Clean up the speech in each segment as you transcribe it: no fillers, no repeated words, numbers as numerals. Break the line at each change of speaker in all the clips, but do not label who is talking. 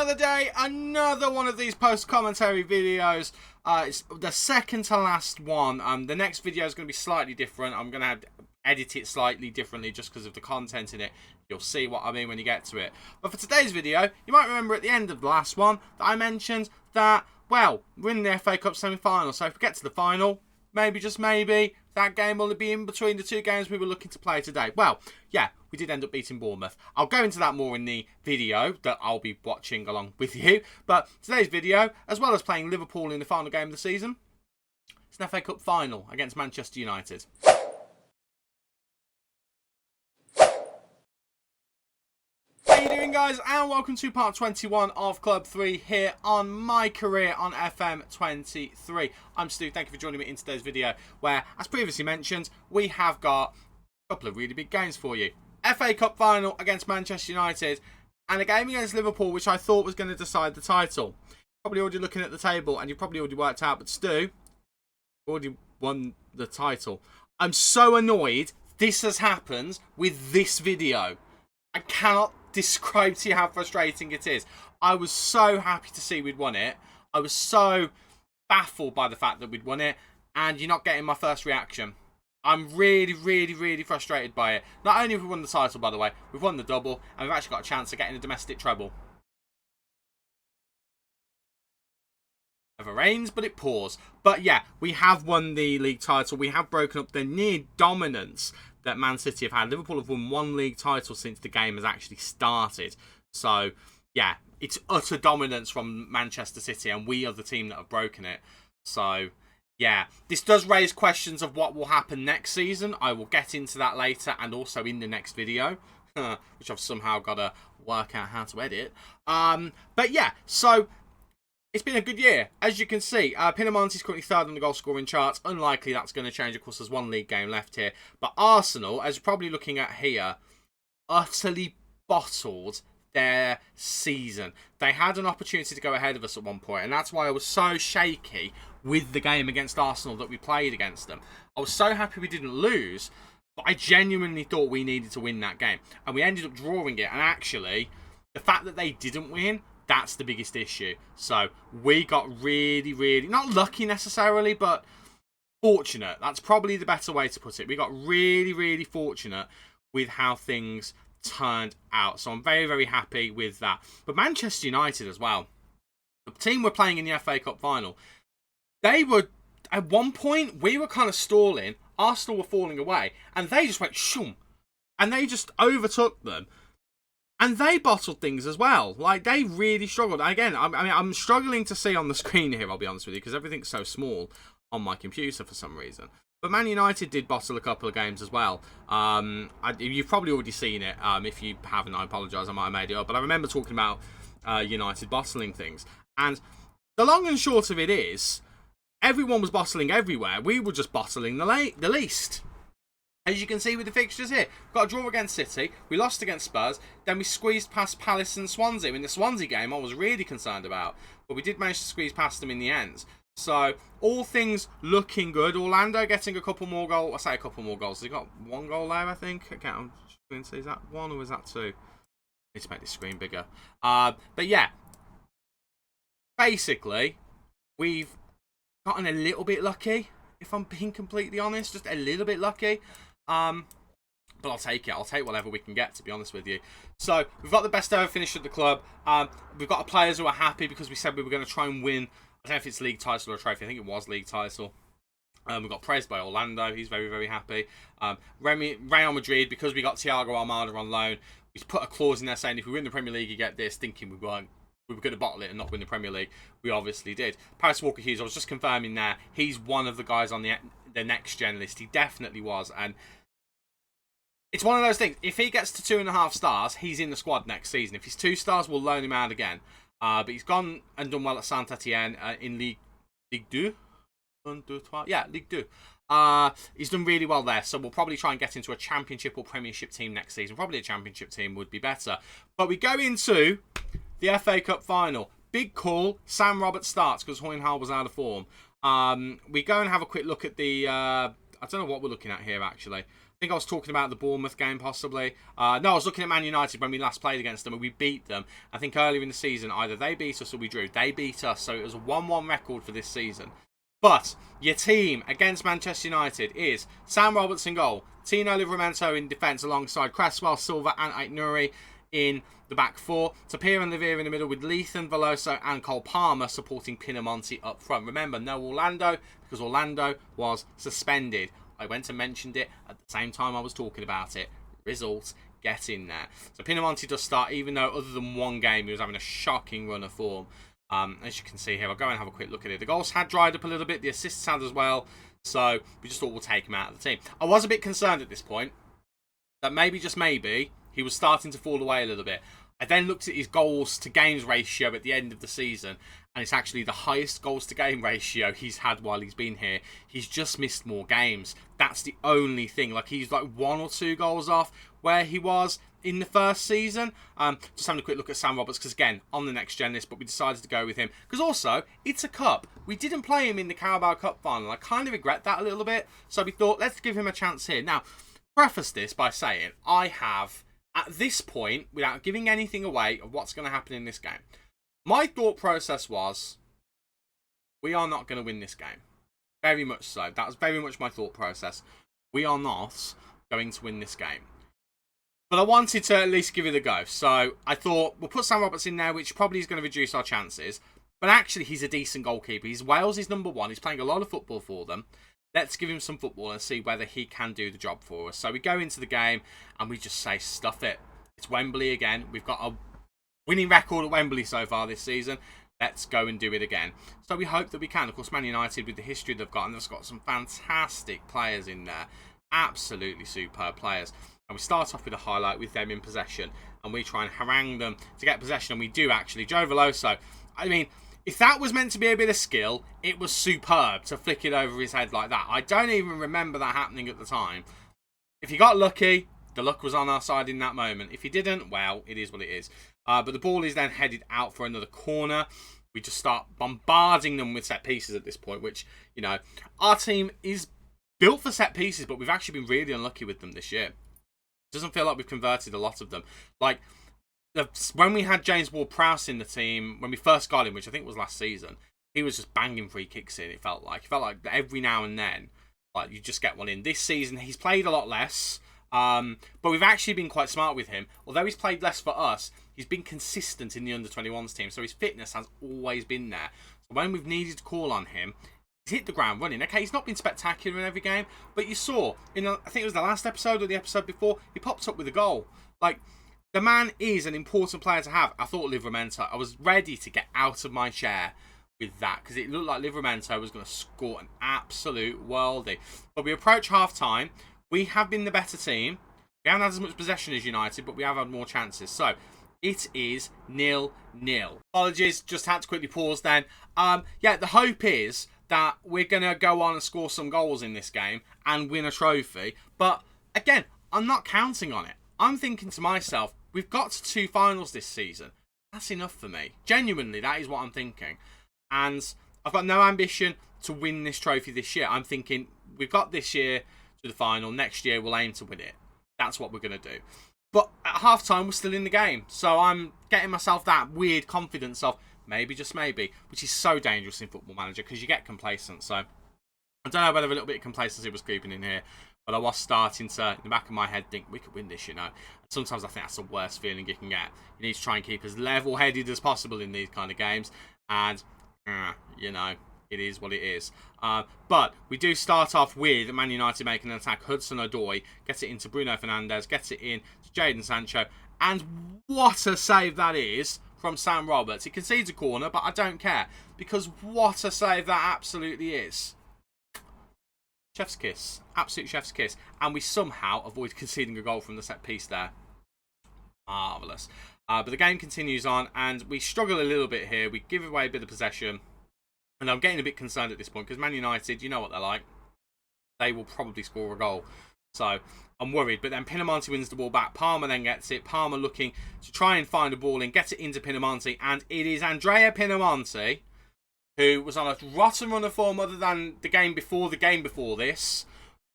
another day, another one of these post-commentary videos. It's the second to last one. The next video is going to be slightly different. I'm going to have to edit it slightly differently just because of the content in it. You'll see what I mean when you get to it. But for today's video, you might remember at the end of the last one that I mentioned that, well, we're in the FA Cup semi-final. So if we get to the final, maybe, just maybe, that game will be in between the two games we were looking to play today. Well, yeah, we did end up beating Bournemouth. I'll go into that more in the video that I'll be watching along with you. But today's video, as well as playing Liverpool in the final game of the season, it's an FA Cup final against Manchester United. How you doing, guys? And welcome to part 21 of Club 3 here on My Career on FM23. I'm Stu. Thank you for joining me in today's video where, as previously mentioned, we have got a couple of really big games for you. FA Cup final against Manchester United and a game against Liverpool, which I thought was going to decide the title. Probably already looking at the table and you've probably already worked out, but Stu already won the title. I'm so annoyed this has happened with this video. I cannot describe to you how frustrating it is. I was so happy to see we'd won it. I was so baffled by the fact that we'd won it, and you're not getting my first reaction. I'm really frustrated by it. Not only have we won the title, by the way, we've won the double, and we've actually got a chance of getting a domestic treble. Never rains, but it pours. But yeah, we have won the league title. We have broken up the near dominance that Man City have had. Liverpool have won one league title since the game has actually started. So, yeah, it's utter dominance from Manchester City, and we are the team that have broken it. So, yeah, this does raise questions of what will happen next season. I will get into that later and also in the next video, which I've somehow got to work out how to edit. But yeah, so it's been a good year. As you can see, Pinamonti's currently third on the goal scoring charts. Unlikely that's going to change. Of course, there's one league game left here. But Arsenal, as you're probably looking at here, utterly bottled their season. They had an opportunity to go ahead of us at one point, and that's why I was so shaky with the game against Arsenal that we played against them. I was so happy we didn't lose, but I genuinely thought we needed to win that game. And we ended up drawing it, and actually, the fact that they didn't win, that's the biggest issue. So we got really, not lucky necessarily, but fortunate. That's probably the better way to put it. We got really fortunate with how things turned out. So I'm very happy with that. But Manchester United as well, the team we're playing in the FA Cup final, they were, at one point, we were kind of stalling. Arsenal were falling away, and they just went shoom, and they just overtook them. And they bottled things as well. Like, they really struggled. Again, I'm struggling to see on the screen here, I'll be honest with you, because everything's so small on my computer for some reason. But Man United did bottle a couple of games as well. You've probably already seen it. If you haven't, I apologise, I might have made it up. But I remember talking about United bottling things. And the long and short of it is, everyone was bottling everywhere. We were just bottling the least. As you can see with the fixtures here, we've got a draw against City, we lost against Spurs, then we squeezed past Palace and Swansea. In the Swansea game, I was really concerned about, but we did manage to squeeze past them in the end. So, all things looking good. Orlando getting a couple more goals. I say a couple more goals. They got one goal there, I think. Okay, I'm just going to say, is that one or is that two? I need to make this screen bigger. But yeah, basically, we've gotten a little bit lucky, if I'm being completely honest. Just a little bit lucky. But I'll take it. I'll take whatever we can get, to be honest with you. So, we've got the best ever finish at the club. We've got players who are happy because we said we were going to try and win. I don't know if it's league title or a trophy. I think it was league title. We got praised by Orlando. He's very happy. Real Madrid, because we got Thiago Almada on loan, we put a clause in there saying if we win the Premier League, you get this, thinking we were going to bottle it and not win the Premier League. We obviously did. Paris Walker-Hughes, I was just confirming there, he's one of the guys on the next gen list. He definitely was, and it's one of those things. If he gets to 2.5 stars, he's in the squad next season. If he's 2 stars, we'll loan him out again. But he's gone and done well at Saint-Etienne in Ligue 2. Yeah, Ligue 2. He's done really well there, so we'll probably try and get into a championship or premiership team next season. Probably a championship team would be better. But we go into the FA Cup final. Big call. Sam Roberts starts because Hoynhal was out of form. We go and have a quick look at the I don't know what we're looking at here, actually. think I was talking about the Bournemouth game, possibly. No, I was looking at Man United when we last played against them, and we beat them. I think earlier in the season, either they beat us or we drew. They beat us, so it was a 1-1 record for this season. But your team against Manchester United is Sam Roberts in goal, Tino Livramento in defence alongside Cresswell, Silva and Aït-Nouri in the back four, Tapia and Lavia in the middle with Lethan, Veloso and Cole Palmer supporting Pinamonti up front. Remember, no Orlando, because Orlando was suspended. I went and mentioned it at the same time I was talking about it. Results, get in there. So Pinamonti does start, even though other than one game he was having a shocking run of form. As you can see here, I'll go and have a quick look at it. The goals had dried up a little bit, the assists had as well, so we just thought we'll take him out of the team. I was a bit concerned at this point that maybe, just maybe, he was starting to fall away a little bit. I then looked at his goals to games ratio at the end of the season, and it's actually the highest goals to game ratio he's had while he's been here. He's just missed more games. That's the only thing. Like, he's like 1 or 2 goals off where he was in the first season. Just having a quick look at Sam Roberts, because again, on the next gen list, but we decided to go with him because also it's a cup. We didn't play him in the Carabao Cup final. I kind of regret that a little bit, so we thought, let's give him a chance here. Now, preface this by saying I have, at this point, without giving anything away of what's going to happen in this game, my thought process was, we are not going to win this game. Very much so. That was very much my thought process. We are not going to win this game. But I wanted to at least give it a go. So I thought, we'll put Sam Roberts in there, which probably is going to reduce our chances. But actually, he's a decent goalkeeper. He's Wales' #1. He's playing a lot of football for them. Let's give him some football and see whether he can do the job for us. So we go into the game and we just say, stuff it. It's Wembley again. We've got a winning record at Wembley so far this season. Let's go and do it again. So we hope that we can. Of course, Man United, with the history they've got, and they've got some fantastic players in there. Absolutely superb players. And we start off with a highlight with them in possession. And we try and harangue them to get possession. And we do, actually. Joe Veloso, I mean, if that was meant to be a bit of skill, it was superb to flick it over his head like that. I don't even remember that happening at the time. If you got lucky, the luck was on our side in that moment. If you didn't, well, it is what it is. But the ball is then headed out for another corner. We just start bombarding them with set pieces at this point, which, you know, our team is built for set pieces, but we've actually been really unlucky with them this year. It doesn't feel like we've converted a lot of them. Like, when we had James Ward-Prowse in the team, when we first got him, which I think was last season, he was just banging free kicks in, it felt like. It felt like every now and then, like, you just get one in. This season, he's played a lot less, but we've actually been quite smart with him. Although he's played less for us, he's been consistent in the under-21s team, so his fitness has always been there. So when we've needed to call on him, he's hit the ground running. Okay, he's not been spectacular in every game, but you saw, I think it was the last episode or the episode before, he popped up with a goal. Like, the man is an important player to have. I thought Livramento, I was ready to get out of my chair with that, because it looked like Livramento was going to score an absolute worldie. But we approach half-time. We have been the better team. We haven't had as much possession as United, but we have had more chances. So, it is 0-0. Apologies, just had to quickly pause then. Yeah, the hope is that we're going to go on and score some goals in this game and win a trophy. But, again, I'm not counting on it. I'm thinking to myself, we've got to 2 finals this season. That's enough for me. Genuinely, that is what I'm thinking. And I've got no ambition to win this trophy this year. I'm thinking, we've got this year to the final. Next year, we'll aim to win it. That's what we're going to do. But at half-time, we're still in the game. So I'm getting myself that weird confidence of maybe, just maybe, which is so dangerous in Football Manager because you get complacent. So I don't know whether a little bit of complacency was creeping in here, but I was starting to, in the back of my head, think we could win this, you know. And sometimes I think that's the worst feeling you can get. You need to try and keep as level-headed as possible in these kind of games. And, you know, it is what it is. But we do start off with Man United making an attack. Hudson-Odoi gets it into Bruno Fernandes, gets it in to Jadon Sancho. And what a save that is from Sam Roberts. He concedes a corner, but I don't care. Because what a save that absolutely is. Chef's kiss. Absolute chef's kiss. And we somehow avoid conceding a goal from the set piece there. Marvellous. But the game continues on, and we struggle a little bit here. We give away a bit of possession. And I'm getting a bit concerned at this point, because Man United, you know what they're like. They will probably score a goal. So, I'm worried. But then Pinamonti wins the ball back. Palmer then gets it. Palmer looking to try and find a ball in. Gets it into Pinamonti. And it is Andrea Pinamonti, who was on a rotten run of form other than the game before this,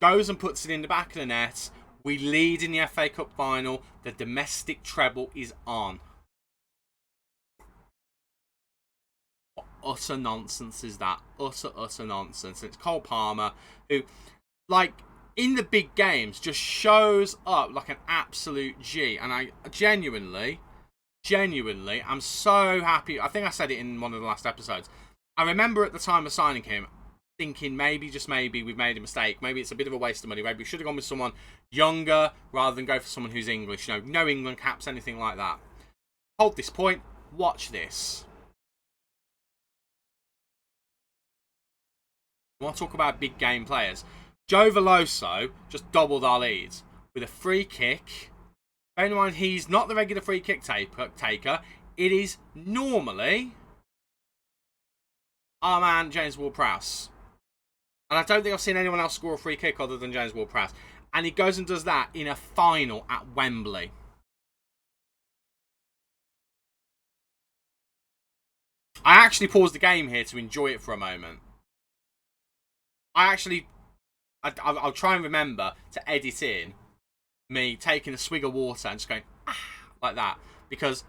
goes and puts it in the back of the net. We lead in the FA Cup final. The domestic treble is on. What utter nonsense is that? Utter nonsense. It's Cole Palmer, who, like, in the big games, just shows up like an absolute G. And I genuinely, I'm so happy. I think I said it in one of the last episodes. I remember at the time of signing him, thinking maybe, just maybe, we've made a mistake. Maybe it's a bit of a waste of money. Maybe we should have gone with someone younger rather than go for someone who's English. No England caps, anything like that. Hold this point. Watch this. I want to talk about big game players. Joe Veloso just doubled our leads with a free kick. Bear in mind, he's not the regular free kick taker. It is normally our man, James Ward-Prowse. And I don't think I've seen anyone else score a free kick other than James Ward-Prowse. And he goes and does that in a final at Wembley. I actually paused the game here to enjoy it for a moment. I'll try and remember to edit in me taking a swig of water and just going, like that. Because,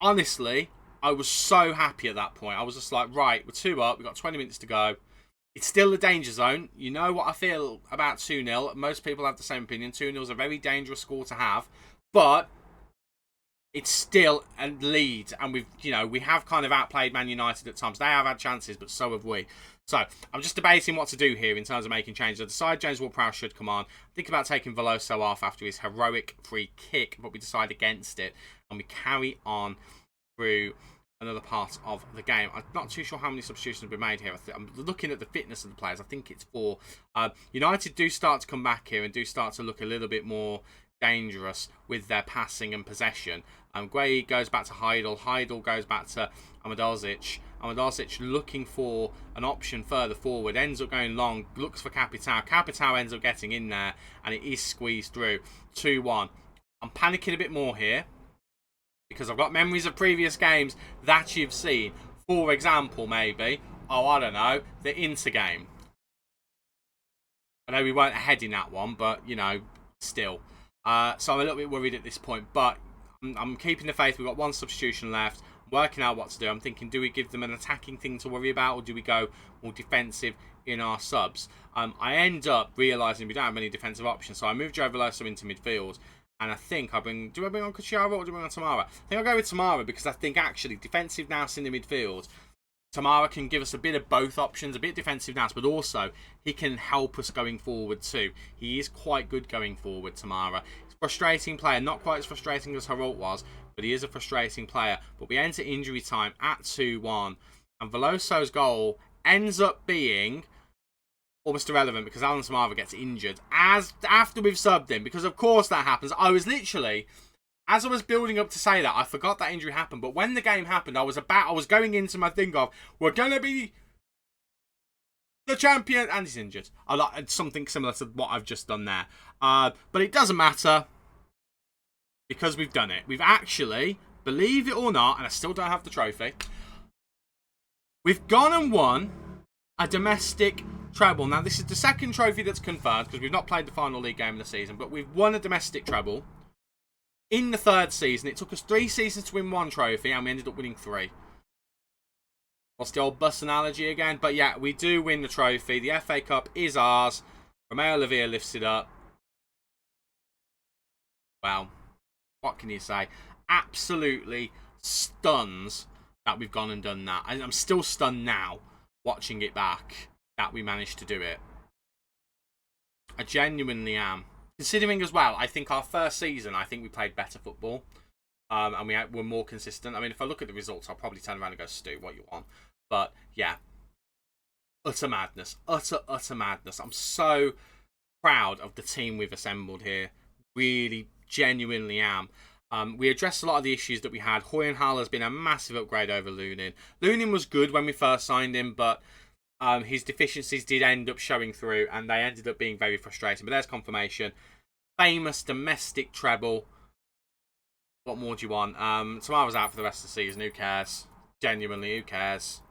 honestly, I was so happy at that point. I was just like, right, we're 2 up, we've got 20 minutes to go. It's still the danger zone. You know what I feel about 2-0. Most people have the same opinion. 2-0 is a very dangerous score to have. But it's still a lead. And we have kind of outplayed Man United at times. They have had chances, but so have we. So, I'm just debating what to do here in terms of making changes. I decide James Ward-Prowse should come on. Think about taking Veloso off after his heroic free kick, but we decide against it. And we carry on through another part of the game. I'm not too sure how many substitutions have been made here. I'm looking at the fitness of the players. I think it's 4. United do start to come back here and do start to look a little bit more dangerous with their passing and possession. Gueye goes back to Heidel. Heidel goes back to Amadorzic. Amadorzic looking for an option further forward. Ends up going long. Looks for Capitao. Capitao ends up getting in there. And it is squeezed through. 2-1. I'm panicking a bit more here, because I've got memories of previous games that you've seen. For example, maybe, I don't know, the Inter game. I know we weren't ahead in that one, but, still. So I'm a little bit worried at this point. But I'm keeping the faith. We've got 1 substitution left. I'm working out what to do. I'm thinking, do we give them an attacking thing to worry about, or do we go more defensive in our subs? I end up realising we don't have many defensive options. So I move Joe Veloso into midfield. And I think do I bring on Cucciaro or do I bring on Tamara? I think I'll go with Tamara, because I think actually defensive nous in the midfield, Tamara can give us a bit of both options, a bit defensive nous, but also he can help us going forward too. He is quite good going forward, Tamara. He's a frustrating player, not quite as frustrating as Heralt was, but he is a frustrating player. But we enter injury time at 2-1, and Veloso's goal ends up being almost irrelevant because Alan Tamara gets injured after we've subbed him, because of course that happens. I was literally, as I was building up to say that, I forgot that injury happened. But when the game happened, I was going into my thing of, we're gonna be the champion, and he's injured. Something similar to what I've just done there. But it doesn't matter, because we've done it. We've actually, believe it or not, and I still don't have the trophy, we've gone and won a domestic treble. Now, this is the second trophy that's confirmed, because we've not played the final league game of the season, but we've won a domestic treble in the 3rd season. It took us 3 seasons to win 1 trophy, and we ended up winning 3. What's the old bus analogy again? But yeah, we do win the trophy. The FA Cup is ours. Romeo Lavia lifts it up. Well, what can you say? Absolutely stuns that we've gone and done that. I'm still stunned now, watching it back, that we managed to do it. I genuinely am. Considering as well, I think our first season, I think we played better football. And we were more consistent. I mean, if I look at the results, I'll probably turn around and go, Stu, what you want? But, yeah. Utter madness. Utter madness. I'm so proud of the team we've assembled here. Really, genuinely am. We addressed a lot of the issues that we had. Hoyenhal has been a massive upgrade over Lunin. Lunin was good when we first signed him, but his deficiencies did end up showing through, and they ended up being very frustrating. But there's confirmation. Famous domestic treble. What more do you want? Tamara's out for the rest of the season. Who cares? Genuinely, who cares?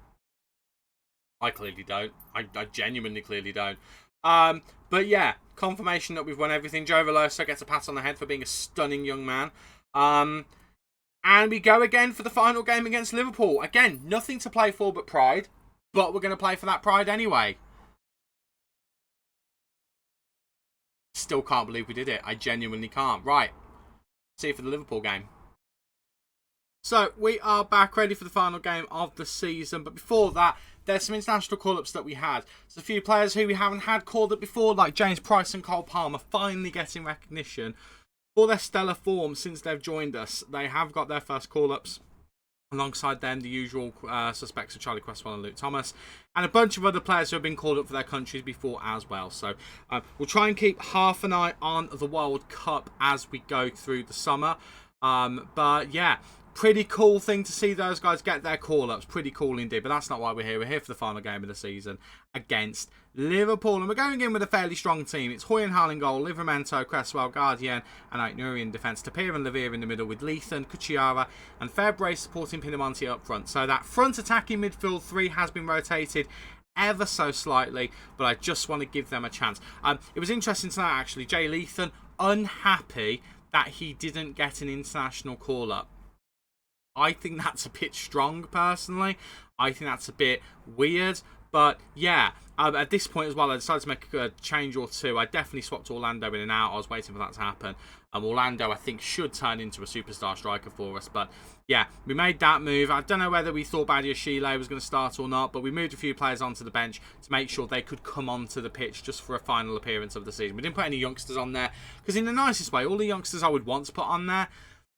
I clearly don't. I genuinely clearly don't. But yeah, confirmation that we've won everything. Joe Veloso gets a pat on the head for being a stunning young man. And we go again for the final game against Liverpool. Again, nothing to play for but pride. But we're going to play for that pride anyway. Still can't believe we did it. I genuinely can't. Right. See you for the Liverpool game. So, we are back ready for the final game of the season. But before that, there's some international call-ups that we had. There's a few players who we haven't had called up before, like James Price and Cole Palmer, finally getting recognition for their stellar form since they've joined us. They have got their first call-ups. Alongside them, the usual suspects of Charlie Cresswell and Luke Thomas, and a bunch of other players who have been called up for their countries before as well. So we'll try and keep half an eye on the World Cup as we go through the summer. But yeah, pretty cool thing to see those guys get their call-ups. Pretty cool indeed. But that's not why we're here. We're here for the final game of the season against Liverpool. And we're going in with a fairly strong team. It's Hoy and Hall in goal, Livramento, Cresswell, Guardian, and Aït-Nouri in defence. Tapir and Lavia in the middle with Lethan, Kuchiyara, and Fairbrace supporting Pinamonti up front. So that front attacking midfield three has been rotated ever so slightly, but I just want to give them a chance. It was interesting tonight, actually. Jay Lethan, unhappy that he didn't get an international call-up. I think that's a bit strong, personally. I think that's a bit weird. But, yeah, at this point as well, I decided to make a change or two. I definitely swapped Orlando in and out. I was waiting for that to happen. Orlando, I think, should turn into a superstar striker for us. But, yeah, we made that move. I don't know whether we thought Badiashile was going to start or not, but we moved a few players onto the bench to make sure they could come onto the pitch just for a final appearance of the season. We didn't put any youngsters on there because, in the nicest way, all the youngsters I would want to put on there,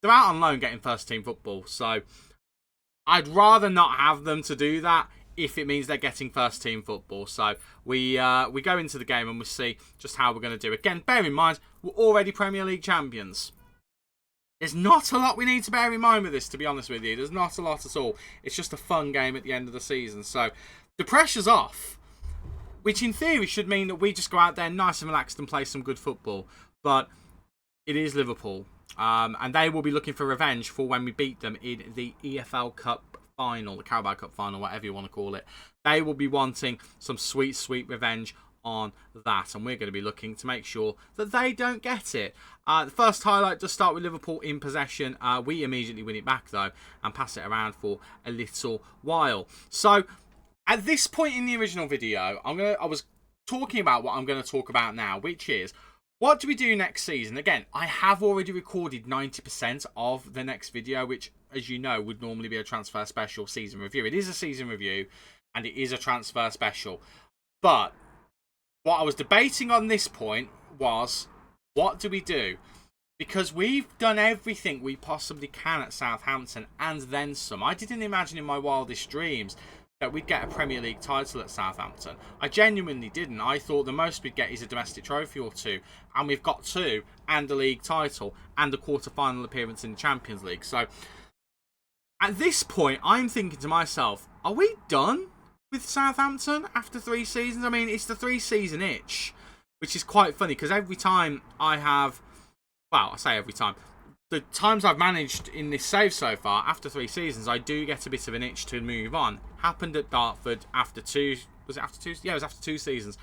they're out on loan getting first-team football. So, I'd rather not have them to do that if it means they're getting first-team football. So we go into the game and we'll see just how we're going to do. Again, bear in mind, we're already Premier League champions. There's not a lot we need to bear in mind with this, to be honest with you. There's not a lot at all. It's just a fun game at the end of the season. So the pressure's off, which in theory should mean that we just go out there nice and relaxed and play some good football. But it is Liverpool. And they will be looking for revenge for when we beat them in the EFL Cup final, the Carabao Cup final, whatever you want to call it. They will be wanting some sweet, sweet revenge on that. And we're going to be looking to make sure that they don't get it. The first highlight does start with Liverpool in possession. We immediately win it back, though, and pass it around for a little while. So, at this point in the original video, I was talking about what I'm going to talk about now, which is, what do we do next season? Again, I have already recorded 90% of the next video, which, as you know, would normally be a transfer special season review. It is a season review, and it is a transfer special. But what I was debating on this point was, what do we do? Because we've done everything we possibly can at Southampton, and then some. I didn't imagine in my wildest dreams that we'd get a Premier League title at Southampton. I genuinely didn't. I thought the most we'd get is a domestic trophy or two, and we've got two, and a league title, and a quarter-final appearance in the Champions League. So, at this point, I'm thinking to myself, are we done with Southampton after 3 seasons? I mean, it's the 3-season itch, which is quite funny, because every time I have, well, I say every time, the times I've managed in this save so far, after 3 seasons, I do get a bit of an itch to move on. Happened at Dartford after 2... Was it after 2? Yeah, it was after 2 seasons.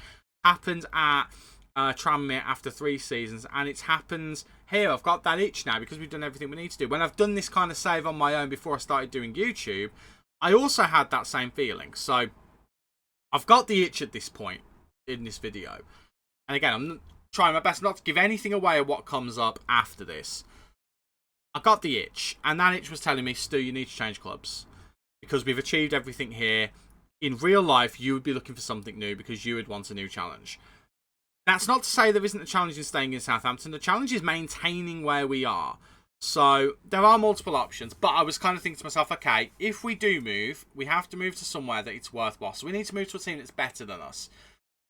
Happened at Tranmere after 3 seasons. And it's happened here. I've got that itch now because we've done everything we need to do. When I've done this kind of save on my own before I started doing YouTube, I also had that same feeling. So, I've got the itch at this point in this video. And again, I'm trying my best not to give anything away of what comes up after this. I got the itch, and that itch was telling me, Stu, you need to change clubs. Because we've achieved everything here. In real life, you would be looking for something new because you would want a new challenge. That's not to say there isn't a challenge in staying in Southampton. The challenge is maintaining where we are. So, there are multiple options, but I was kind of thinking to myself, okay, if we do move, we have to move to somewhere that it's worthwhile. So, we need to move to a team that's better than us.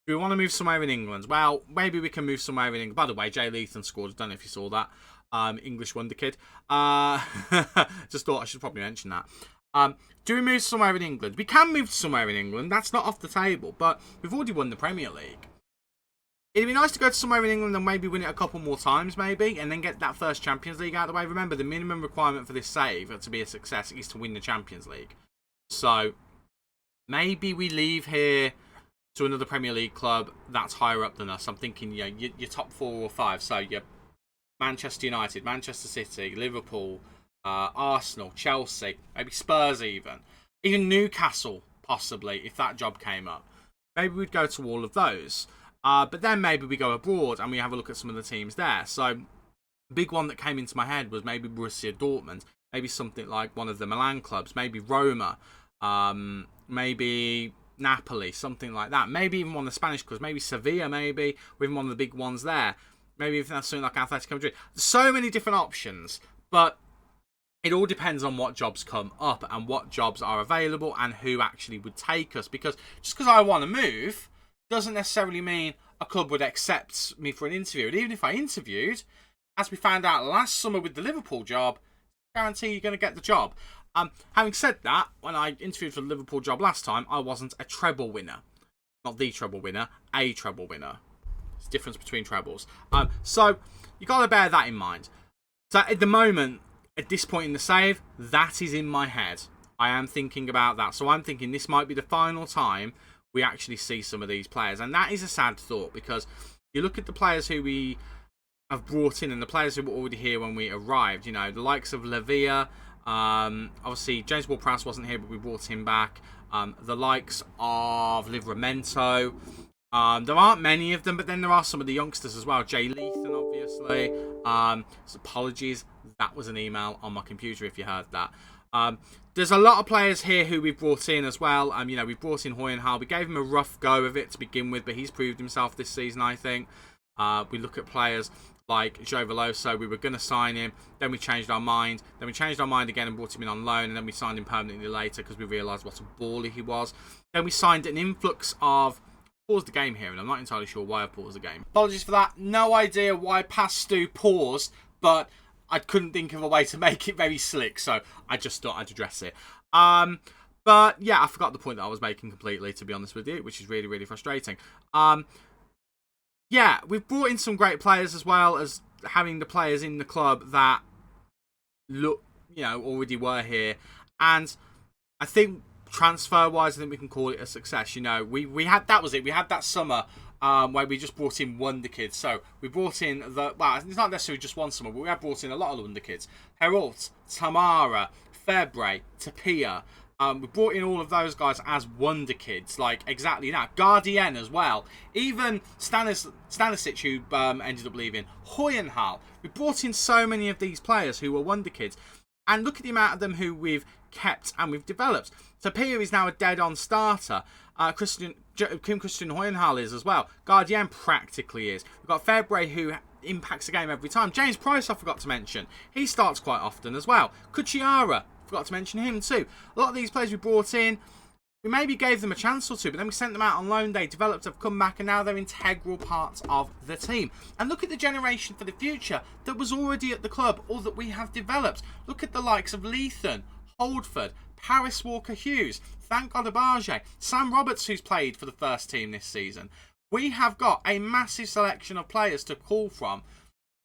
Do we want to move somewhere in England? Well, maybe we can move somewhere in England. By the way, Jay Lethan scored. I don't know if you saw that. English wonder kid. Just thought I should probably mention that. Do we move somewhere in England? We can move somewhere in England. That's not off the table. But we've already won the Premier League. It'd be nice to go to somewhere in England and maybe win it a couple more times, maybe. And then get that first Champions League out of the way. Remember, the minimum requirement for this save to be a success is to win the Champions League. So, maybe we leave here to another Premier League club that's higher up than us. I'm thinking, you know, your top 4 or 5. So you're Manchester United, Manchester City, Liverpool, Arsenal, Chelsea, maybe Spurs even Newcastle, possibly, if that job came up. Maybe we'd go to all of those. But then maybe we go abroad and we have a look at some of the teams there. So the big one that came into my head was maybe Borussia Dortmund, maybe something like one of the Milan clubs, maybe Roma, maybe Napoli, something like that. Maybe even one of the Spanish clubs, maybe Sevilla, maybe, or even one of the big ones there. Maybe if that's something like Atletico Madrid. So many different options, but it all depends on what jobs come up and what jobs are available and who actually would take us. Because just because I want to move doesn't necessarily mean a club would accept me for an interview. And even if I interviewed, as we found out last summer with the Liverpool job, guarantee you're going to get the job. Having said that, when I interviewed for the Liverpool job last time, I wasn't a treble winner. Not the treble winner, a treble winner. There's a difference between trebles. So you got to bear that in mind. So at the moment, at this point in the save, that is in my head. I am thinking about that. So I'm thinking this might be the final time we actually see some of these players. And that is a sad thought, because you look at the players who we have brought in and the players who were already here when we arrived. You know, the likes of Lavia. Obviously, James Ward-Prowse wasn't here, but we brought him back. The likes of Livramento. There aren't many of them, but then there are some of the youngsters as well. Jay Leathan, obviously. So apologies, that was an email on my computer if you heard that. There's a lot of players here who we've brought in as well. You know, we brought in Hoyenhal. We gave him a rough go of it to begin with, but he's proved himself this season, I think. We look at players like Joe Veloso. We were going to sign him, then we changed our mind. Then we changed our mind again and brought him in on loan, and then we signed him permanently later because we realised what a baller he was. Then we signed an influx of... Paused the game here, and I'm not entirely sure why I paused the game. Apologies for that. No idea why Pastu paused, but I couldn't think of a way to make it very slick, so I just thought I'd address it. But yeah, I forgot the point that I was making completely, to be honest with you, which is really, really frustrating. Yeah, we've brought in some great players as well as having the players in the club that look, you know, already were here. And I think transfer-wise, I think we can call it a success. You know, we had, that was it. We had that summer where we just brought in wonder kids. So we brought in the, well, it's not necessarily just one summer, but we have brought in a lot of wonder kids. Heralt, Tamara, Febre, Tapia. We brought in all of those guys as wonder kids, like exactly that. Guardian as well. Even Stanisic, who ended up leaving. Hoyenhal. We brought in so many of these players who were wonder kids. And look at the amount of them who we've kept and we've developed. Tapia is now a dead-on starter. Kim Christian Hoyenhal is as well. Guardian practically is. We've got Febre, who impacts the game every time. James Price, I forgot to mention. He starts quite often as well. Kuchiara, forgot to mention him too. A lot of these players we brought in, we maybe gave them a chance or two, but then we sent them out on loan. They developed, have come back, and now they're integral parts of the team. And look at the generation for the future that was already at the club or that we have developed. Look at the likes of Leathan, Holdford, Paris Walker-Hughes, thank God Abaje, Sam Roberts, who's played for the first team this season. We have got a massive selection of players to call from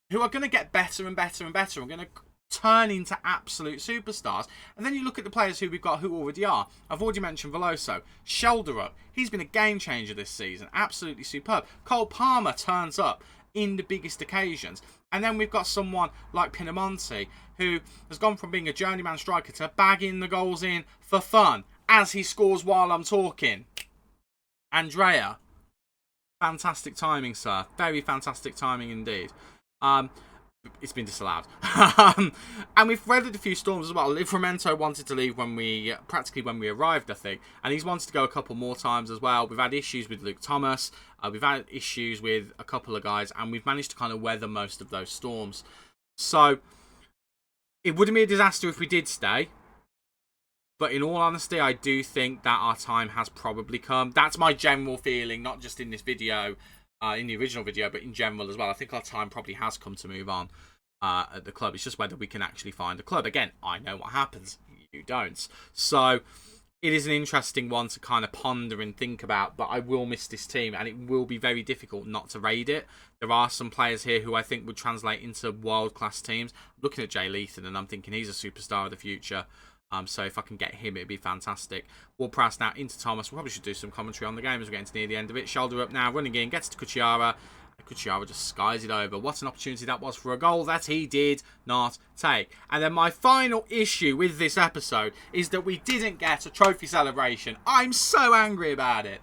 who are going to get better and better and better. We're going to turn into absolute superstars. And then you look at the players who we've got who already are. I've already mentioned Veloso. Shoulder up. He's been a game changer this season. Absolutely superb. Cole Palmer turns up in the biggest occasions. And then we've got someone like Pinamonti, who has gone from being a journeyman striker to bagging the goals in for fun as he scores while I'm talking. Andrea. Fantastic timing, sir. Very fantastic timing indeed. It's been disallowed. And we've weathered a few storms as well. Livramento wanted to leave practically when we arrived, I think. And he's wanted to go a couple more times as well. We've had issues with Luke Thomas. We've had issues with a couple of guys. And we've managed to kind of weather most of those storms. So, it wouldn't be a disaster if we did stay. But in all honesty, I do think that our time has probably come. That's my general feeling, not just in this video, in the original video, but in general as well. I think our time probably has come to move on at the club. It's just whether we can actually find a club. Again, I know what happens. You don't. So it is an interesting one to kind of ponder and think about, but I will miss this team, and it will be very difficult not to raid it. There are some players here who I think would translate into world-class teams. I'm looking at Jay Leathan, and I'm thinking he's a superstar of the future. So if I can get him, it'd be fantastic. Ward-Prowse now into Thomas. We probably should do some commentary on the game as we're getting to near the end of it. Shoulder up now, running in, gets to Kuchiyara. Kuchiyara just skies it over. What an opportunity that was for a goal that he did not take. And then my final issue with this episode is that we didn't get a trophy celebration. I'm so angry about it.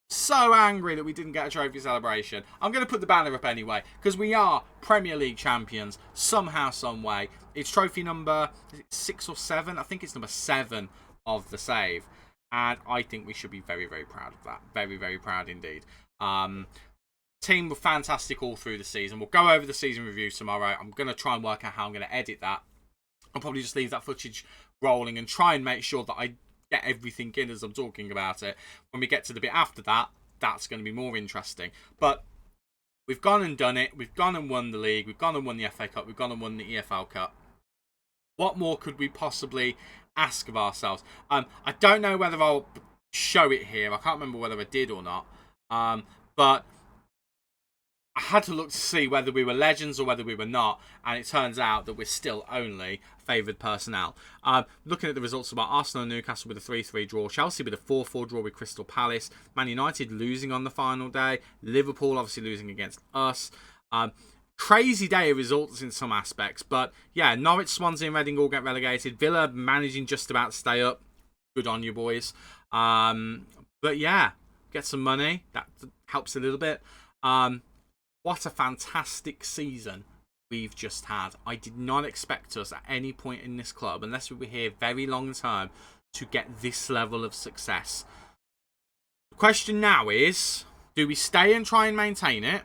So angry that we didn't get a trophy celebration. I'm going to put the banner up anyway, because we are Premier League champions somehow, some way. It's trophy number 6 or 7. I think it's number 7 of the save. And I think we should be very, very proud of that. Very, very proud indeed. Team were fantastic all through the season. We'll go over the season review tomorrow. I'm going to try and work out how I'm going to edit that. I'll probably just leave that footage rolling and try and make sure that I get everything in as I'm talking about it. When we get to the bit after that, that's going to be more interesting. But we've gone and done it. We've gone and won the league. We've gone and won the FA Cup. We've gone and won the EFL Cup. What more could we possibly ask of ourselves? I don't know whether I'll show it here. I can't remember whether I did or not. But I had to look to see whether we were legends or whether we were not, and it turns out that we're still only favoured personnel. Looking at the results about Arsenal and Newcastle with a 3-3 draw, Chelsea with a 4-4 draw with Crystal Palace, Man United losing on the final day, Liverpool obviously losing against us. Crazy day of results in some aspects, but yeah, Norwich, Swansea and Reading all get relegated. Villa managing just about to stay up. Good on you, boys. But yeah, get some money. That helps a little bit. What a fantastic season we've just had. I did not expect us at any point in this club, unless we were here very long term, to get this level of success. The question now is, do we stay and try and maintain it?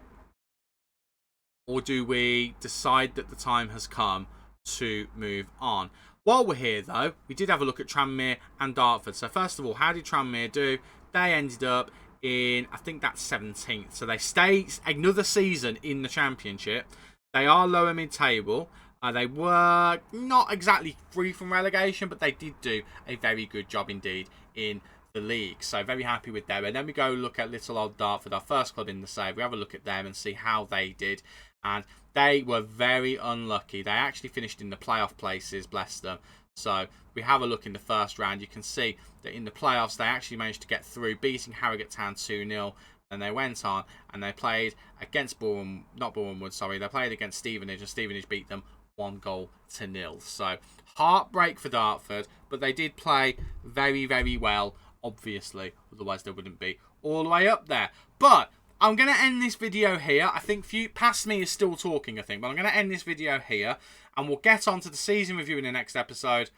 Or do we decide that the time has come to move on? While we're here, though, we did have a look at Tranmere and Dartford. So first of all, how did Tranmere do? They ended up in, I think that's 17th. So they stay another season in the Championship. They are lower mid-table. They were not exactly free from relegation, but they did do a very good job indeed in the league. So very happy with them. And then we go look at little old Dartford, our first club in the save. We have a look at them and see how they did. And they were very unlucky. They actually finished in the playoff places, bless them. So we have a look in the first round. You can see that in the playoffs, they actually managed to get through, beating Harrogate Town 2-0. And they went on and they played against Bournemouth, sorry. They played against Stevenage, and Stevenage beat them 1-0. So heartbreak for Dartford, but they did play very, very well, obviously. Otherwise, they wouldn't be all the way up there. But I'm going to end this video here. I think past me is still talking, I think. But I'm going to end this video here. And we'll get on to the season review in the next episode.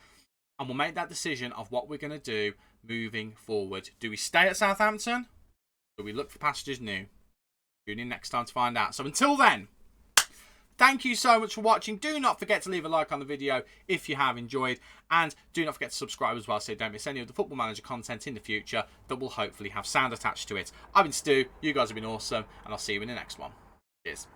And we'll make that decision of what we're going to do moving forward. Do we stay at Southampton? Or do we look for pastures new? Tune in next time to find out. So until then, thank you so much for watching. Do not forget to leave a like on the video if you have enjoyed. And do not forget to subscribe as well so you don't miss any of the Football Manager content in the future that will hopefully have sound attached to it. I've been Stu. You guys have been awesome. And I'll see you in the next one. Cheers.